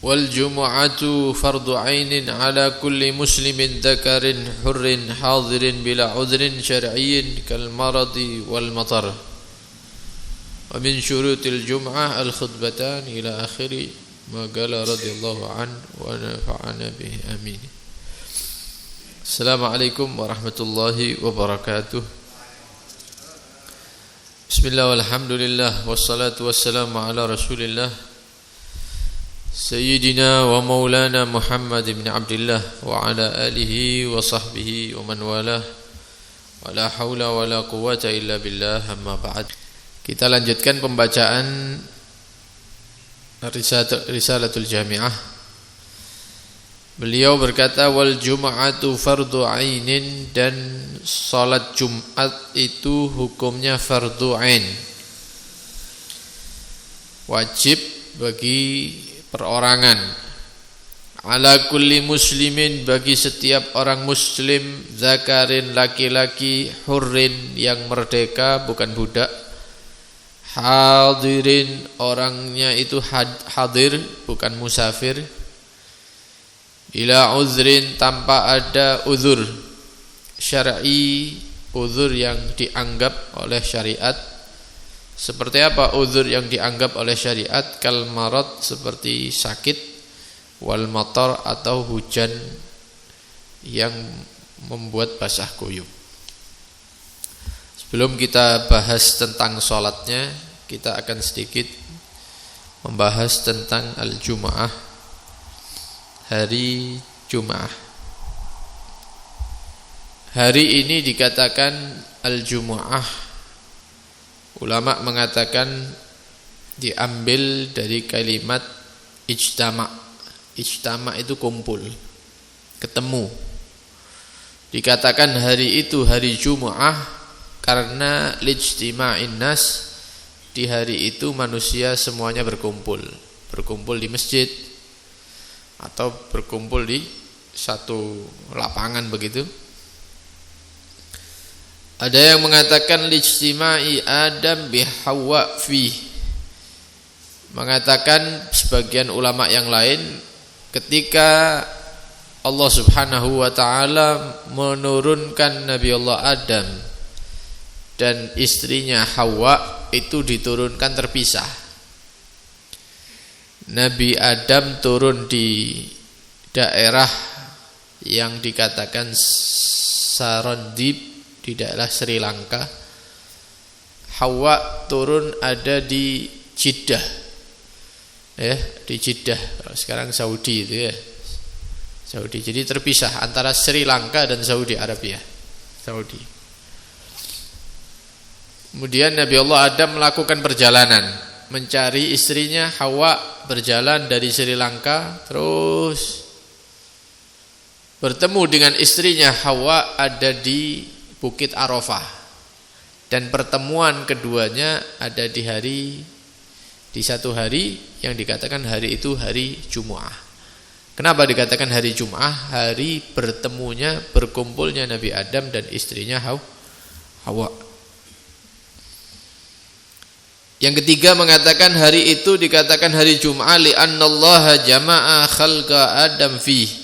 Wal jumu'atu fardu 'ainin 'ala kulli muslimin dzakarin hurrin hadirin bila 'udhrin syar'iyyin kal maradi wal matar. Wa min syurutil jum'ah al khutbatan ila akhiri ma qala radhiyallahu anhu wa nafa'ana bihi amin. Assalamualaikum warahmatullahi wabarakatuh. Bismillah walhamdulillah wassalatu wassalamu ala Rasulillah Sayyidina wa maulana Muhammad ibn Abdullah wa ala alihi wa sahbihi wa man walah wa la hawla wa la quwwata illa billah amma ba'd. Kita lanjutkan pembacaan Risalatul Jami'ah. Beliau berkata wal jum'atu fardu ainin, dan salat Jumat itu hukumnya fardu ain, wajib bagi perorangan, ala kulli muslimin, bagi setiap orang muslim, zakarin laki-laki, hurrin yang merdeka bukan budak, hadirin orangnya itu hadir bukan musafir, bila uzrin tanpa ada uzur syar'i, uzur yang dianggap oleh syariat. Seperti apa uzur yang dianggap oleh syariat? Kal marad, seperti sakit, wal matar, atau hujan yang membuat basah kuyup. Sebelum kita bahas tentang sholatnya, kita akan sedikit membahas tentang al-jum'ah, hari Jum'ah. Hari ini dikatakan al-jum'ah. Ulama mengatakan diambil dari kalimat ijtama'. Ijtama' itu kumpul, ketemu. Dikatakan hari itu hari Jum'ah karena lijtima'in nas, di hari itu manusia semuanya berkumpul di masjid atau berkumpul di satu lapangan begitu. Ada yang mengatakan lijtima'i Adam bi Hawa fi. Mengatakan sebagian ulama yang lain, ketika Allah Subhanahu wa taala menurunkan Nabi Allah Adam dan istrinya Hawa, itu diturunkan terpisah. Nabi Adam turun di daerah yang dikatakan Sarandib, di daerah Sri Lanka. Hawa turun ada di Jeddah, di Jeddah, sekarang Saudi itu ya, Saudi. Jadi terpisah antara Sri Lanka dan Saudi Arabia, Saudi. Kemudian Nabi Allah Adam melakukan perjalanan mencari istrinya Hawa, berjalan dari Sri Lanka terus bertemu dengan istrinya Hawa ada di Bukit Arafah, dan pertemuan keduanya ada di satu hari yang dikatakan hari itu hari Jum'ah. Kenapa dikatakan hari Jum'ah? Hari bertemunya, berkumpulnya Nabi Adam dan istrinya Hawa. Yang ketiga mengatakan hari itu dikatakan hari Jum'ah li'annallaha jama'a khalqa Adam fihi.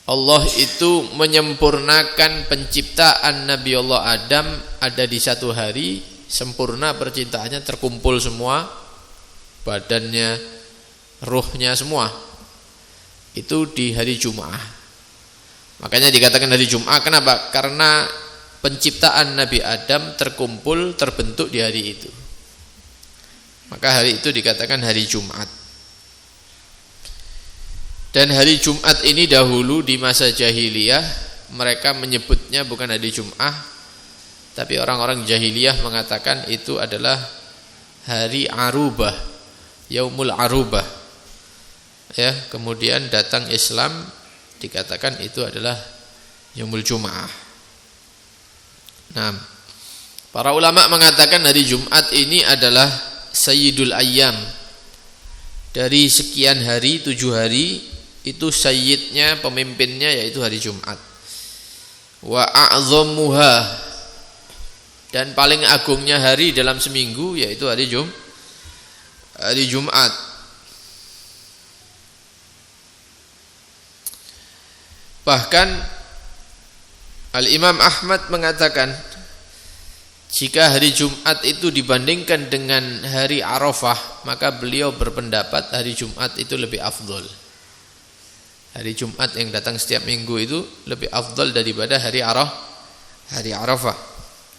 Allah itu menyempurnakan penciptaan Nabi Allah Adam ada di satu hari, sempurna percintaannya, terkumpul semua, badannya, ruhnya semua. Itu di hari Jum'ah. Makanya dikatakan hari Jum'ah, kenapa? Karena penciptaan Nabi Adam terkumpul, terbentuk di hari itu. Maka hari itu dikatakan hari Jumat. Dan hari Jumat ini dahulu di masa jahiliyah mereka menyebutnya bukan hari Jum'ah, tapi orang-orang jahiliyah mengatakan itu adalah hari Arubah, Yaumul Arubah. Ya, kemudian datang Islam dikatakan itu adalah Yaumul Jum'ah. Nah, para ulama mengatakan hari Jumat ini adalah Sayyidul Ayyam. Dari sekian hari, 7 hari, itu sayyidnya, pemimpinnya yaitu hari Jumat. Wa a'dhammuha, dan paling agungnya hari dalam seminggu yaitu hari Jumat. Bahkan Al-Imam Ahmad mengatakan, jika hari Jumat itu dibandingkan dengan hari Arafah, maka beliau berpendapat hari Jumat itu lebih afdol. Hari Jumat yang datang setiap minggu itu lebih afdol daripada hari Arafah.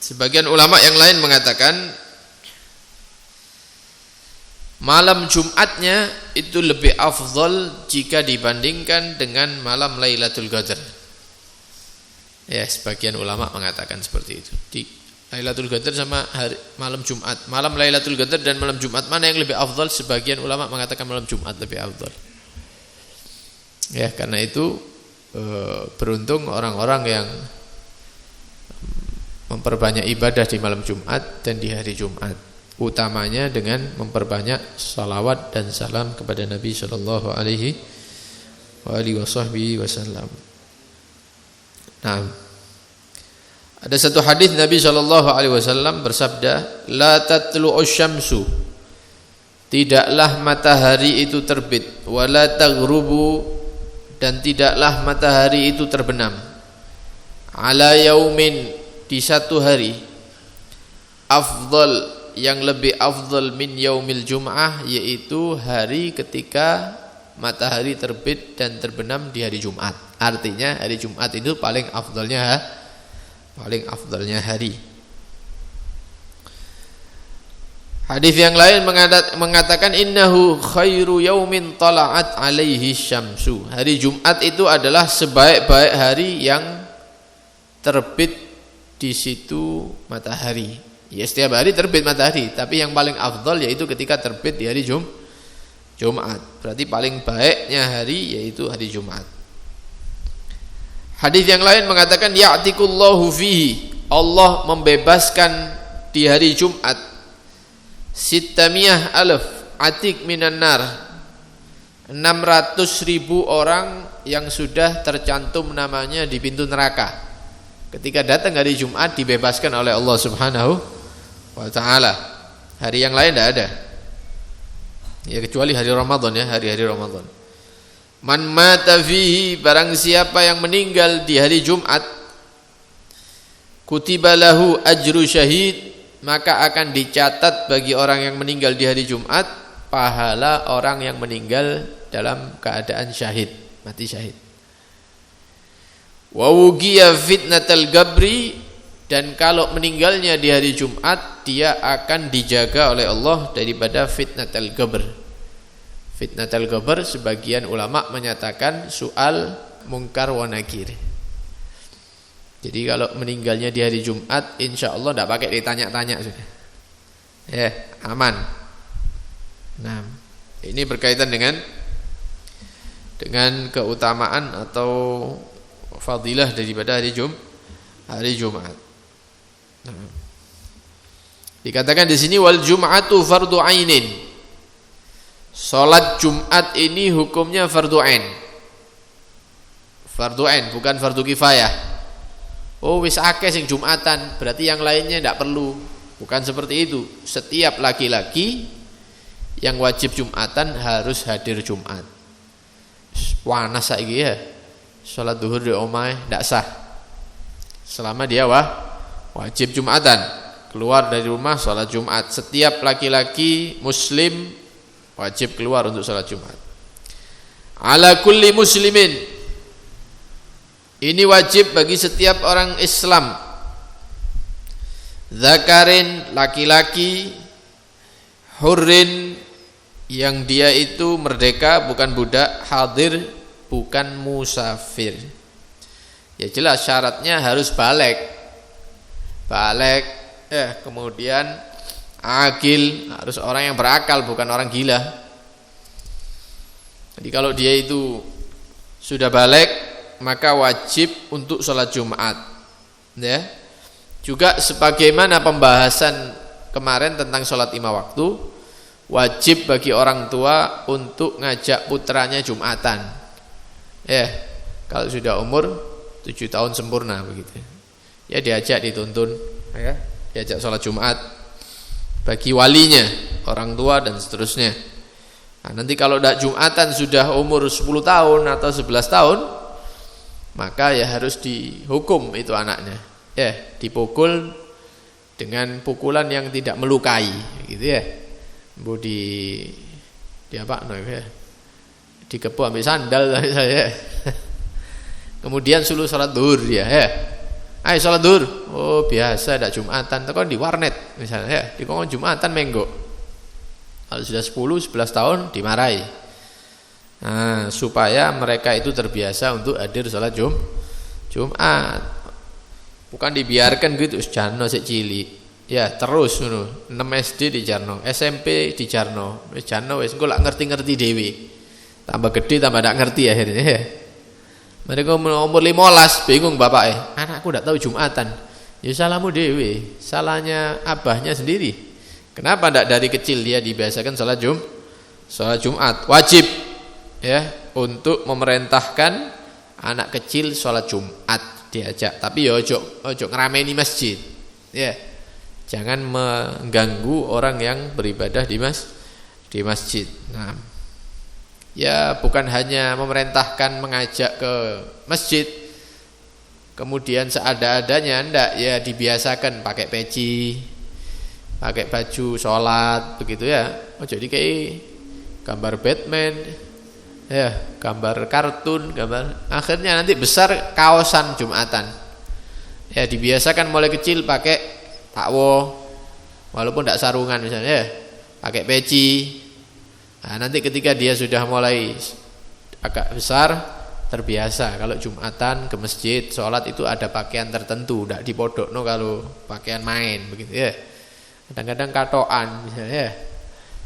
Sebagian ulama yang lain mengatakan malam Jumatnya itu lebih afdol jika dibandingkan dengan malam Lailatul Qadar. Ya, sebagian ulama mengatakan seperti itu. Di Lailatul Qadar sama malam Jumat. Malam Lailatul Qadar dan malam Jumat mana yang lebih afdal? Sebagian ulama mengatakan malam Jumat lebih afdal. Ya, karena itu beruntung orang-orang yang memperbanyak ibadah di malam Jumat dan di hari Jumat. Utamanya dengan memperbanyak salawat dan salam kepada Nabi sallallahu alaihi wasallam. Nah, ada satu hadis Nabi sallallahu alaihi wasallam bersabda, "La tatlu'u syamsu." Tidaklah matahari itu terbit, wala taghrubu, dan tidaklah matahari itu terbenam. Ala yaumin, di satu hari, afdal, yang lebih afdal min yaumil jum'ah, yaitu hari ketika matahari terbit dan terbenam di hari Jumat. Artinya hari Jumat itu paling afdalnya hari. Hadis yang lain mengatakan innahu khairu yaumin tala'at alaihi syamsu. Hari Jumat itu adalah sebaik-baik hari yang terbit di situ matahari. Ya, setiap hari terbit matahari, tapi yang paling afdal yaitu ketika terbit di hari Jumat. Berarti paling baiknya hari yaitu hari Jumat. Hadis yang lain mengatakan ya'tikullahu fihi, Allah membebaskan di hari Jumat 600,000 atik minan nar, 600,000 orang yang sudah tercantum namanya di pintu neraka. Ketika datang hari Jumat dibebaskan oleh Allah Subhanahu wa taala. Hari yang lain tidak ada. Ya, kecuali hari Ramadan, ya, hari-hari Ramadan. Man mata fihi, barang siapa yang meninggal di hari Jumat, kutiba lahu ajru syahid, maka akan dicatat bagi orang yang meninggal di hari Jumat pahala orang yang meninggal dalam keadaan syahid, mati syahid. Wa wuqiya fitnatal gabri, dan kalau meninggalnya di hari Jumat dia akan dijaga oleh Allah daripada fitnatal gabr. Fitnatul qabr sebagian ulama menyatakan soal mungkar wa nakir. Jadi kalau meninggalnya di hari Jumat, insya Allah tidak pakai ditanya-tanya sudah. Ya, aman. Nah, ini berkaitan dengan keutamaan atau fadilah daripada hari Jumat. Nah, dikatakan di sini wal jum'atu fardu ainin. Salat Jumat ini hukumnya fardu ain. Fardu ain, bukan fardu kifayah. Oh, wis akeh sing Jumatan, berarti yang lainnya tidak perlu. Bukan seperti itu. Setiap laki-laki yang wajib Jumatan harus hadir Jumat. Panas saiki ya. Salat zuhur di omah tidak sah. Selama dia wajib Jumatan. Keluar dari rumah salat Jumat. Setiap laki-laki muslim wajib keluar untuk salat Jumat. Ala kulli muslimin, ini wajib bagi setiap orang Islam. Zakarin, laki-laki, hurrin, yang dia itu merdeka bukan budak, hadir bukan musafir. Ya jelas syaratnya harus balik, kemudian akil, harus orang yang berakal, bukan orang gila. Jadi kalau dia itu sudah balik, maka wajib untuk sholat Jumat. Ya, juga sebagaimana pembahasan kemarin tentang sholat 5 waktu, wajib bagi orang tua untuk ngajak putranya Jumatan. Ya, kalau sudah umur 7 tahun sempurna begitu, ya diajak, dituntun, ya, diajak sholat Jumat. Bagi walinya, orang tua dan seterusnya. Nah, nanti kalau tidak Jumatan sudah umur 10 tahun atau 11 tahun, maka ya harus dihukum itu anaknya. Ya, dipukul dengan pukulan yang tidak melukai, gitu ya. Bu di apa ya? Dikepu ambil sandal saya. Kemudian suruh salat zuhur dia, ya. Ayo salat zuhur. Oh, biasa ada Jumatan, tekan di warnet misalnya ya, di kongkong Jumatan menggo. Kalau sudah 10 11 tahun dimarahi. Nah, supaya mereka itu terbiasa untuk hadir salat Jumat. Bukan dibiarkan gitu, jarno sik cilik. Ya, terus ngono. 6 SD di jarno, SMP di jarno. Wis jarno wis engko lak ngerti-ngerti dhewe. Tambah gede tambah ndak ngerti akhirnya ya. Mereka umur 15 bingung bapaknya. Anakku ndak tahu Jumatan. Ya salahmu dhewe, salahnya abahnya sendiri. Kenapa ndak dari kecil dia dibiasakan salat Jumat? Wajib ya untuk memerintahkan anak kecil salat Jumat. Diajak, tapi ya ojo ngerameni masjid. Ya. Jangan mengganggu orang yang beribadah di masjid. Nah, ya bukan hanya memerintahkan mengajak ke masjid kemudian seada-adanya, ndak, ya dibiasakan pakai peci, pakai baju sholat begitu ya. Ojo dikai gambar Batman, ya, gambar kartun, gambar. Akhirnya nanti besar kaosan Jumatan. Ya dibiasakan mulai kecil pakai takwo, walaupun tidak sarungan misalnya, ya, pakai peci. Nah, nanti ketika dia sudah mulai agak besar, terbiasa kalau Jumatan ke masjid, sholat itu ada pakaian tertentu, tidak dipodokno kalau pakaian main begitu ya. Kadang-kadang katoan misalnya, ya.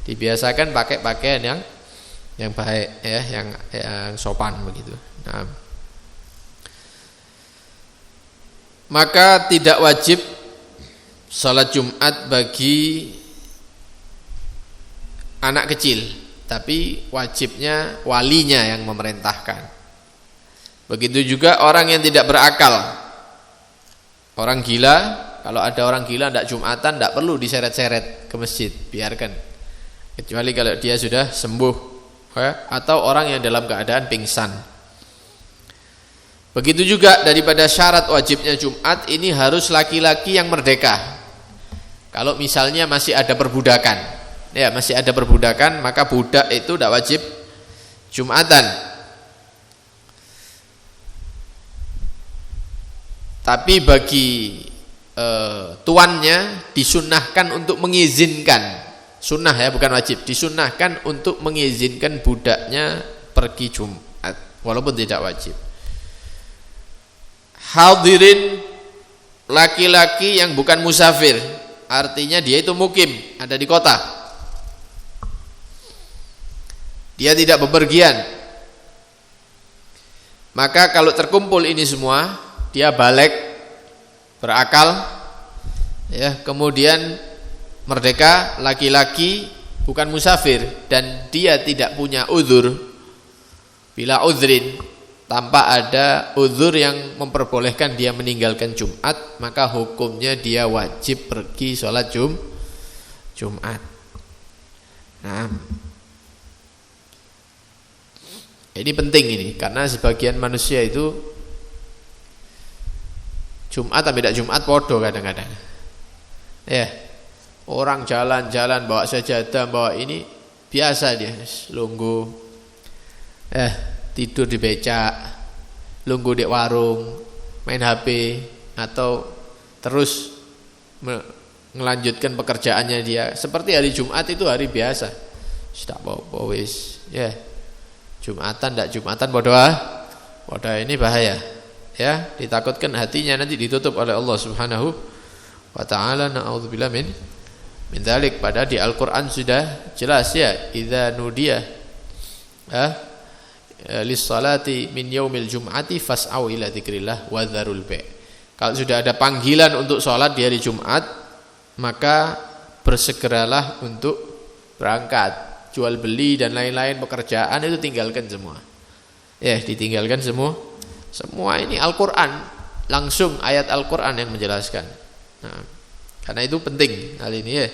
Dibiasakan pakai pakaian yang baik ya, yang sopan begitu. Nah, maka tidak wajib salat Jumat bagi anak kecil, tapi wajibnya walinya yang memerintahkan. Begitu juga orang yang tidak berakal. Orang gila, kalau ada orang gila tidak Jumatan, tidak perlu diseret-seret ke masjid, biarkan. Kecuali kalau dia sudah sembuh, ya, atau orang yang dalam keadaan pingsan. Begitu juga daripada syarat wajibnya Jumat ini harus laki-laki yang merdeka. Kalau misalnya masih ada perbudakan, ya masih ada perbudakan, maka budak itu tidak wajib Jumatan. Tapi bagi tuannya disunnahkan untuk mengizinkan. Sunnah ya, bukan wajib. Disunnahkan untuk mengizinkan budaknya pergi Jumat, walaupun tidak wajib. Hadirin laki-laki yang bukan musafir, artinya dia itu mukim, ada di kota. Dia tidak bepergian. Maka kalau terkumpul ini semua, dia balik, berakal, ya, kemudian merdeka, laki-laki bukan musafir dan dia tidak punya uzur, bila uzrin, tanpa ada uzur yang memperbolehkan dia meninggalkan Jumat, maka hukumnya dia wajib pergi sholat Jumat. Nah, ini penting ini, karena sebagian manusia itu Jumat tapi tidak Jumat podo kadang-kadang. Ya. Orang jalan-jalan bawa sajadah, bawa ini biasa dia, lungguh, tidur di becak, lungguh di warung, main HP, atau terus melanjutkan pekerjaannya dia. Seperti hari Jumat itu hari biasa, tidak apa-apa wis, ya. Jumatan tidak Jumatan bodoh ini bahaya, ya. Ditakutkan hatinya nanti ditutup oleh Allah Subhanahu wa taala. Na'udzubillah min dzalik. Padahal di Al-Qur'an sudah jelas ya, idza nudiya lis-salati min yaumil jum'ati fas'au ila dzikrillah wa dzarul bai'. Kalau sudah ada panggilan untuk salat di hari Jumat, maka bersegeralah untuk berangkat. Jual beli dan lain-lain pekerjaan itu tinggalkan semua. Ya, ditinggalkan semua. Semua ini Al-Qur'an, langsung ayat Al-Qur'an yang menjelaskan. Nah, karena itu penting hal ini ya,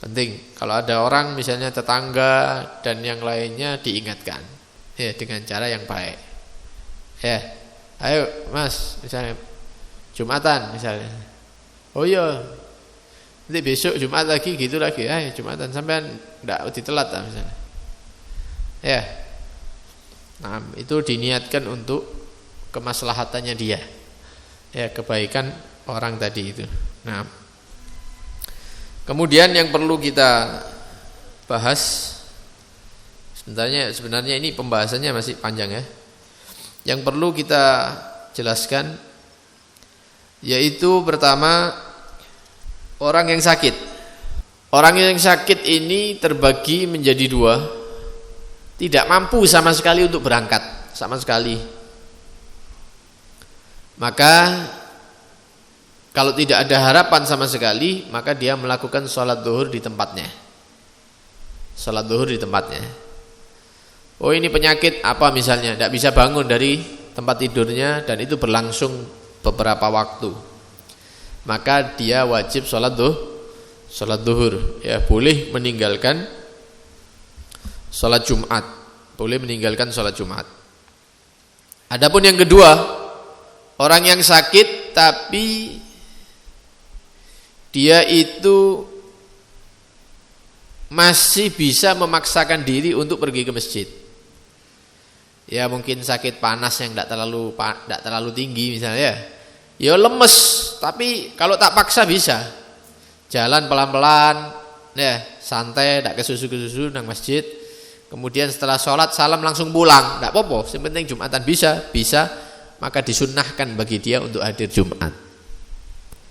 penting. Kalau ada orang misalnya tetangga dan yang lainnya diingatkan, ya dengan cara yang baik. Ya, Ayo Mas, misalnya Jumatan misalnya. Oh iya, nanti besok Jumat lagi gitu lagi. Jumatan sampean ndak ditelat lah misalnya. Ya. Nah, itu diniatkan untuk kemaslahatannya dia. Ya, kebaikan orang tadi itu. Nah, kemudian yang perlu kita bahas, sebenarnya ini pembahasannya masih panjang ya. Yang perlu kita jelaskan yaitu pertama, orang yang sakit. Orang yang sakit ini terbagi menjadi dua. Tidak mampu sama sekali untuk berangkat, sama sekali. Maka kalau tidak ada harapan sama sekali, maka dia melakukan sholat zuhur di tempatnya. Sholat zuhur di tempatnya. Oh ini penyakit apa misalnya, tidak bisa bangun dari tempat tidurnya dan itu berlangsung beberapa waktu, maka dia wajib sholat zuhur. Ya, boleh meninggalkan sholat Jumat, boleh meninggalkan sholat Jumat. Adapun yang kedua, orang yang sakit tapi dia itu masih bisa memaksakan diri untuk pergi ke masjid. Ya mungkin sakit panas yang tidak terlalu tinggi misalnya. Ya lemes, tapi kalau tak paksa bisa. Jalan pelan-pelan, ya santai, tidak kesusu nang masjid. Kemudian setelah sholat salam langsung pulang, tidak apa-apa. Yang penting Jumatan bisa, maka disunnahkan bagi dia untuk hadir Jumat.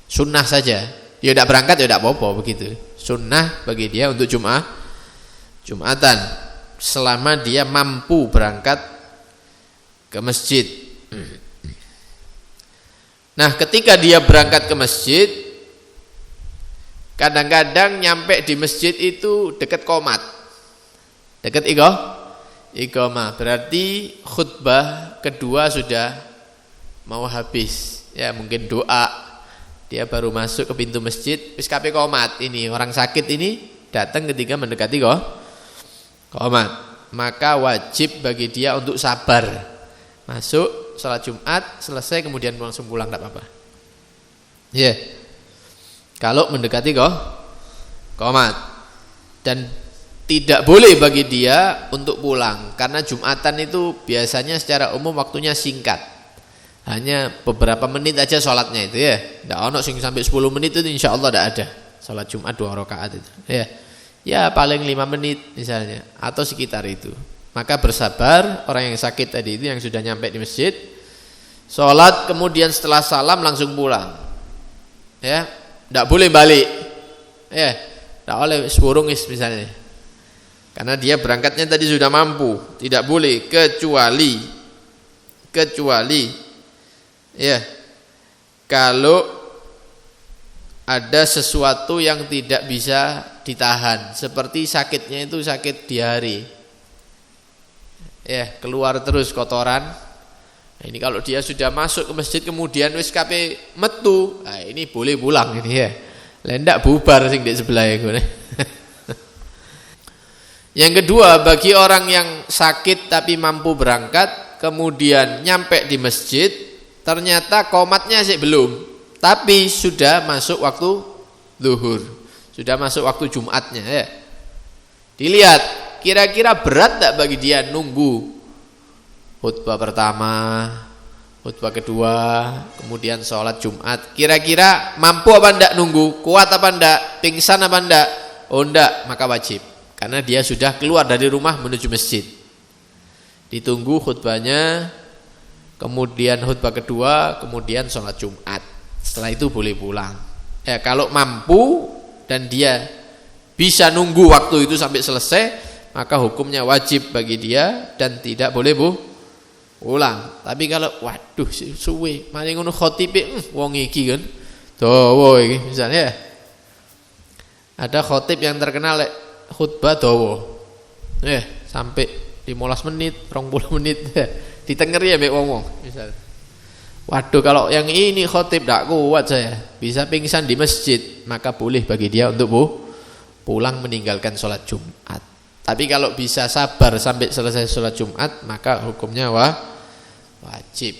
Sunnah saja. Ya tidak berangkat, ya tidak apa-apa begitu. Sunnah bagi dia untuk Jumatan, selama dia mampu berangkat ke masjid. Nah, ketika dia berangkat ke masjid, kadang-kadang nyampe di masjid itu dekat qomat, dekat iqamah. Berarti khutbah kedua sudah mau habis. Ya mungkin doa, dia baru masuk ke pintu masjid, wis kape qomat. Ini orang sakit ini datang ketika mendekati qomat, maka wajib bagi dia untuk sabar. Masuk sholat Jumat, selesai kemudian langsung pulang, tidak apa-apa. Ya, kalau mendekati qomat. Dan tidak boleh bagi dia untuk pulang, karena Jumatan itu biasanya secara umum waktunya singkat, hanya beberapa menit aja sholatnya itu ya. Tidak ono sing sampai 10 menit itu insya Allah tidak ada. Sholat Jumat 2 rakaat itu. Ya paling 5 menit misalnya, atau sekitar itu. Maka bersabar, orang yang sakit tadi itu yang sudah nyampe di masjid, sholat kemudian setelah salam langsung pulang. Ya, tidak boleh balik. Ya, tidak boleh surungis misalnya. Karena dia berangkatnya tadi sudah mampu, tidak boleh kecuali ya kalau ada sesuatu yang tidak bisa ditahan, seperti sakitnya itu sakit diare. Ya, keluar terus kotoran. Nah, ini kalau dia sudah masuk ke masjid kemudian wis kape metu, nah ini boleh pulang ini ya. Lendak bubar sing di sebelah itu. Yang kedua, bagi orang yang sakit tapi mampu berangkat, kemudian nyampe di masjid, ternyata qomatnya sih belum, tapi sudah masuk waktu zuhur, sudah masuk waktu Jumatnya ya. Dilihat kira-kira berat tak bagi dia nunggu khutbah pertama, khutbah kedua, kemudian sholat Jumat. Kira-kira mampu apa enggak nunggu, kuat apa enggak, pingsan apa enggak? Oh enggak, maka wajib, karena dia sudah keluar dari rumah menuju masjid. Ditunggu khutbahnya, kemudian khutbah kedua, kemudian sholat Jumat. Setelah itu boleh pulang. Ya, kalau mampu dan dia bisa nunggu waktu itu sampai selesai, maka hukumnya wajib bagi dia dan tidak boleh pulang. Tapi kalau waduh suwe, mari ngono khotibe wong iki kan dawa iki misalnya. Ada khotib yang terkenal khutbah dawa. Sampai 15 menit, 20 menit ditengeri ya mbek wong-wong misal. Waduh kalau yang ini khotib tidak kuat saya, bisa pingsan di masjid, maka boleh bagi dia untuk pulang meninggalkan sholat Jumat. Tapi kalau bisa sabar sampai selesai sholat Jumat, maka hukumnya wajib.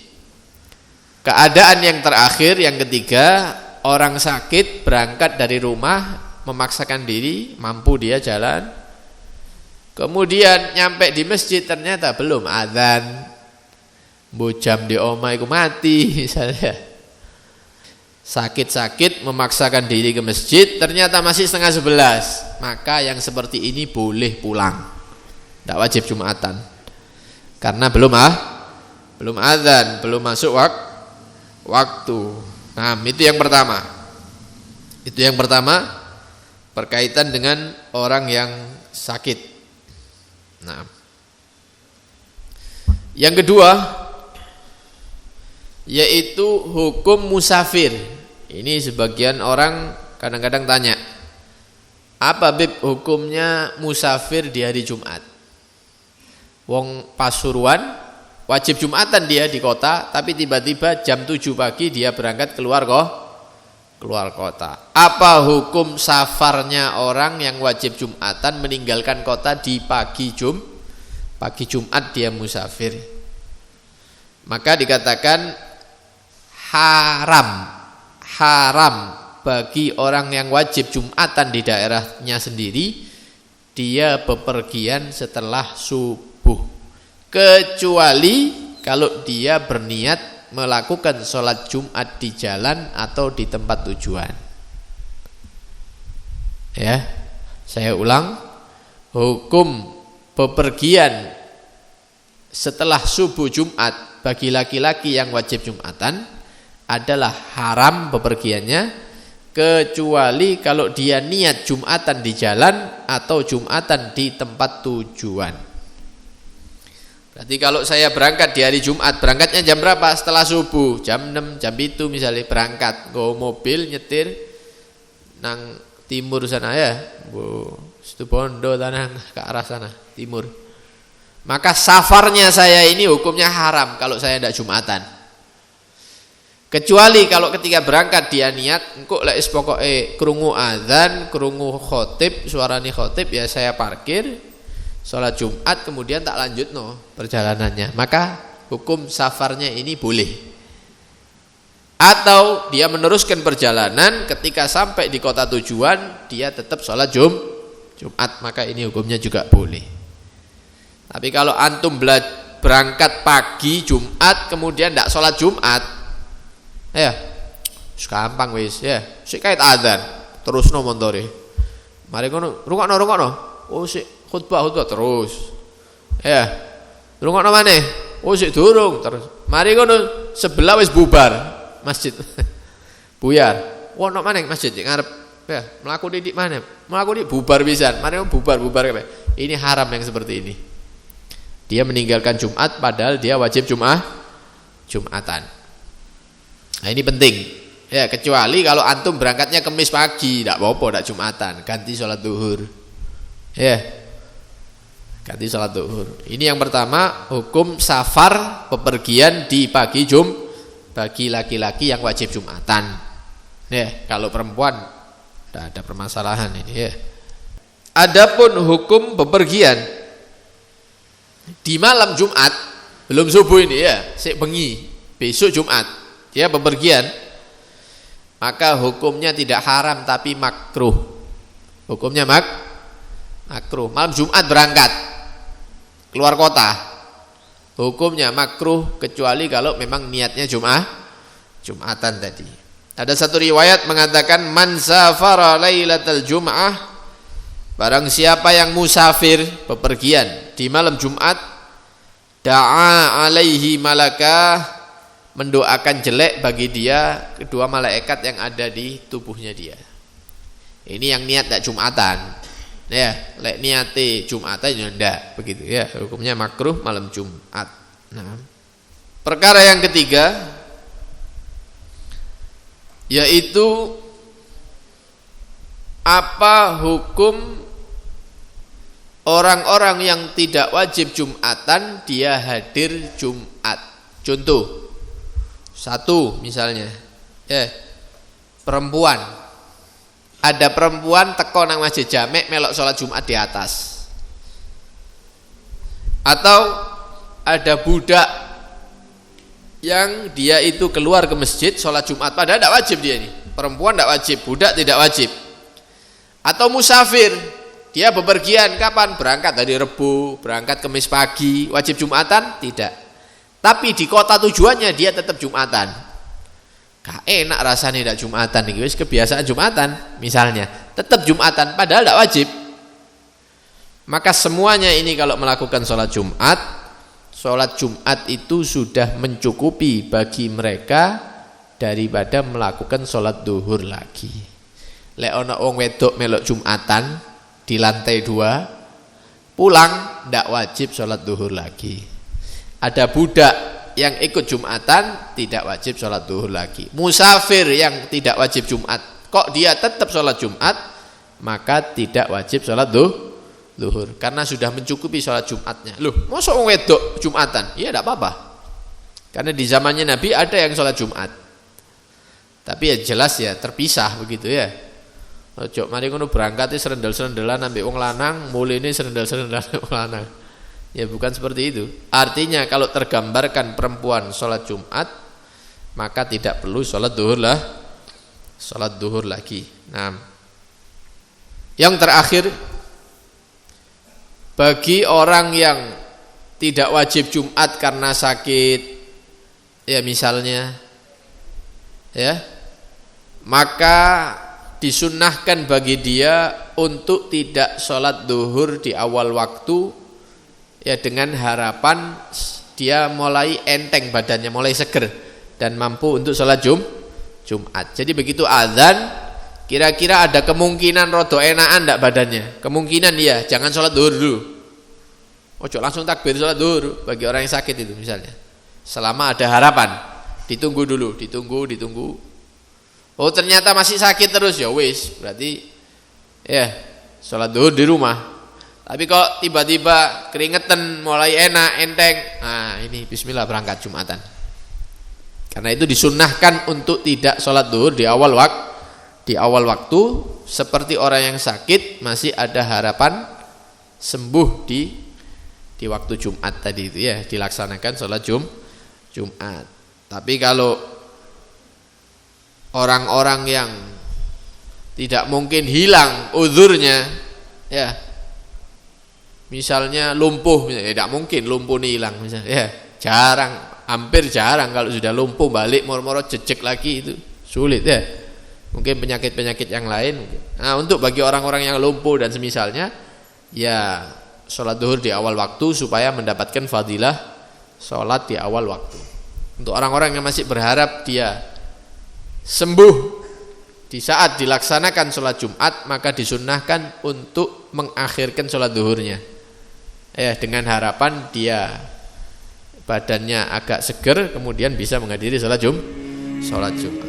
Keadaan yang terakhir, yang ketiga, orang sakit berangkat dari rumah, memaksakan diri, mampu dia jalan. Kemudian nyampe di masjid ternyata belum adzan. Bujam di omah iku mati misalnya. Sakit-sakit memaksakan diri ke masjid, ternyata masih 10:30. Maka yang seperti ini boleh pulang. Tidak wajib Jumatan. Karena belum adzan, belum masuk waktu. Nah, itu yang pertama. Itu yang pertama berkaitan dengan orang yang sakit. Nah, yang kedua yaitu hukum musafir. Ini sebagian orang kadang-kadang tanya, apa Bib hukumnya musafir di hari Jumat? Wong Pasuruan wajib Jumatan dia di kota, tapi tiba-tiba jam 7 pagi dia berangkat keluar kota. Apa hukum safarnya orang yang wajib Jumatan meninggalkan kota di pagi Jumat dia musafir? Maka dikatakan haram bagi orang yang wajib Jumatan di daerahnya sendiri, dia bepergian setelah subuh, kecuali kalau dia berniat melakukan sholat Jumat di jalan atau di tempat tujuan. Ya, saya ulang, hukum bepergian setelah subuh Jumat bagi laki-laki yang wajib Jumatan adalah haram bepergiannya, kecuali kalau dia niat Jumatan di jalan atau Jumatan di tempat tujuan. Berarti kalau saya berangkat di hari Jumat, berangkatnya jam berapa? Setelah subuh, jam 6, jam 7 misalnya berangkat, go mobil nyetir nang timur sana ya, Bu Situbondo tanah ke arah sana timur. Maka safarnya saya ini hukumnya haram kalau saya tidak Jumatan. Kecuali kalau ketika berangkat dia niat, engko lek wis pokoke krungu azan, krungu khotib, suarane khotib, ya saya parkir, sholat Jumat, kemudian tak lanjutno perjalanannya. Maka hukum safarnya ini boleh. Atau dia meneruskan perjalanan, ketika sampai di kota tujuan dia tetap sholat Jumat, maka ini hukumnya juga boleh. Tapi kalau antum berangkat pagi Jumat kemudian tidak sholat Jumat, ya gampang wis ya, sik kait adzan terusno montore. Mari ngono, rungokno. Oh sik khutbah terus. Ya. Rungokno maneh. Oh sik durung terus. Mari ngono sebelah wis bubar masjid. Buyar. Ono maneh masjid di ngarep. Ya, mlaku didik maneh. Mlaku dik bubar pisan. Mari bubar kabeh. Ini haram yang seperti ini. Dia meninggalkan Jumat padahal dia wajib Jumatan. Nah, ini penting. Ya, kecuali kalau antum berangkatnya Kamis pagi, tidak apa-apa, tidak Jumatan, ganti sholat duhur. Ya, ganti sholat duhur. Ini yang pertama, hukum safar bepergian di pagi bagi laki-laki yang wajib Jumatan. Ya, kalau perempuan tidak ada permasalahan ini. Ya. Adapun hukum bepergian di malam Jumat, belum subuh ini ya, sik bengi, besok Jumat. Dia bepergian, maka hukumnya tidak haram tapi makruh. Hukumnya makruh. Malam Jumat berangkat keluar kota, hukumnya makruh kecuali kalau memang niatnya Jumatan tadi. Ada satu riwayat mengatakan man safara lailatal jum'ah, barang siapa yang musafir bepergian di malam Jumat, da'a alaihi malakah, mendoakan jelek bagi dia kedua malaikat yang ada di tubuhnya dia. Ini yang niat tak Jumatan. Ya, lek niate Jumatan ya ndak begitu ya. Hukumnya makruh malam Jumat. Nah, perkara yang ketiga yaitu apa hukum orang-orang yang tidak wajib Jumatan dia hadir Jumat. Contoh, satu misalnya, perempuan, ada perempuan teko nang masjid jamek melok sholat Jumat di atas, atau ada budak yang dia itu keluar ke masjid sholat Jumat, padahal tidak wajib dia ini. Perempuan tidak wajib, budak tidak wajib. Atau musafir, dia bepergian kapan? Berangkat dari Rebu, berangkat Kamis pagi, wajib Jumatan? Tidak. Tapi di kota tujuannya dia tetap Jumatan. Gak enak rasanya tidak Jumatan, ini kebiasaan Jumatan misalnya, tetap Jumatan padahal tidak wajib. Maka semuanya ini kalau melakukan sholat Jumat itu sudah mencukupi bagi mereka daripada melakukan sholat duhur lagi. Lek ana wong wedok melok Jumatan di lantai 2 pulang ndak wajib sholat duhur lagi. Ada budak yang ikut Jumatan tidak wajib sholat duhur lagi. Musafir yang tidak wajib Jumat kok dia tetap sholat Jumat, maka tidak wajib sholat duhur karena sudah mencukupi sholat Jumatnya. Loh, masa wong wedok Jumatan? Ya tidak apa-apa, karena di zamannya Nabi ada yang sholat Jumat, tapi ya jelas ya terpisah begitu ya. Ojo mari ngono berangkat serendel-serendelan ambek wong lanang, mulene serendel-serendelan wong lanang. Ya bukan seperti itu. Artinya kalau tergambarkan perempuan sholat Jumat, maka tidak perlu sholat duhur lagi. Nah, yang terakhir, bagi orang yang tidak wajib Jumat karena sakit, ya misalnya, ya, maka disunnahkan bagi dia untuk tidak sholat duhur di awal waktu, ya dengan harapan dia mulai enteng badannya, mulai seger dan mampu untuk sholat Jumat. Jadi begitu azan, kira-kira ada kemungkinan rodo enakan ndak badannya, kemungkinan dia jangan sholat duhur dulu. Ojo langsung takbir sholat duhur bagi orang yang sakit itu misalnya. Selama ada harapan, ditunggu dulu, ditunggu. Oh ternyata masih sakit terus, ya wis, berarti ya sholat duhur di rumah. Tapi kok tiba-tiba keringetan, mulai enak, enteng, nah ini bismillah berangkat Jumatan. Karena itu disunnahkan untuk tidak sholat duhur di awal waktu, seperti orang yang sakit masih ada harapan sembuh di waktu Jumat tadi itu ya, dilaksanakan sholat Jumat. Tapi kalau orang-orang yang tidak mungkin hilang uzurnya, ya misalnya lumpuh, misalnya, tidak mungkin lumpuh ini hilang misalnya, ya hampir jarang kalau sudah lumpuh balik moro-moro jejek lagi, itu sulit ya. Mungkin penyakit-penyakit yang lain. Nah, untuk bagi orang-orang yang lumpuh dan semisalnya, ya sholat duhur di awal waktu supaya mendapatkan fadilah sholat di awal waktu. Untuk orang-orang yang masih berharap dia sembuh di saat dilaksanakan sholat Jumat, maka disunnahkan untuk mengakhirkan sholat duhurnya. Ya, dengan harapan dia badannya agak seger, kemudian bisa menghadiri sholat Jumat.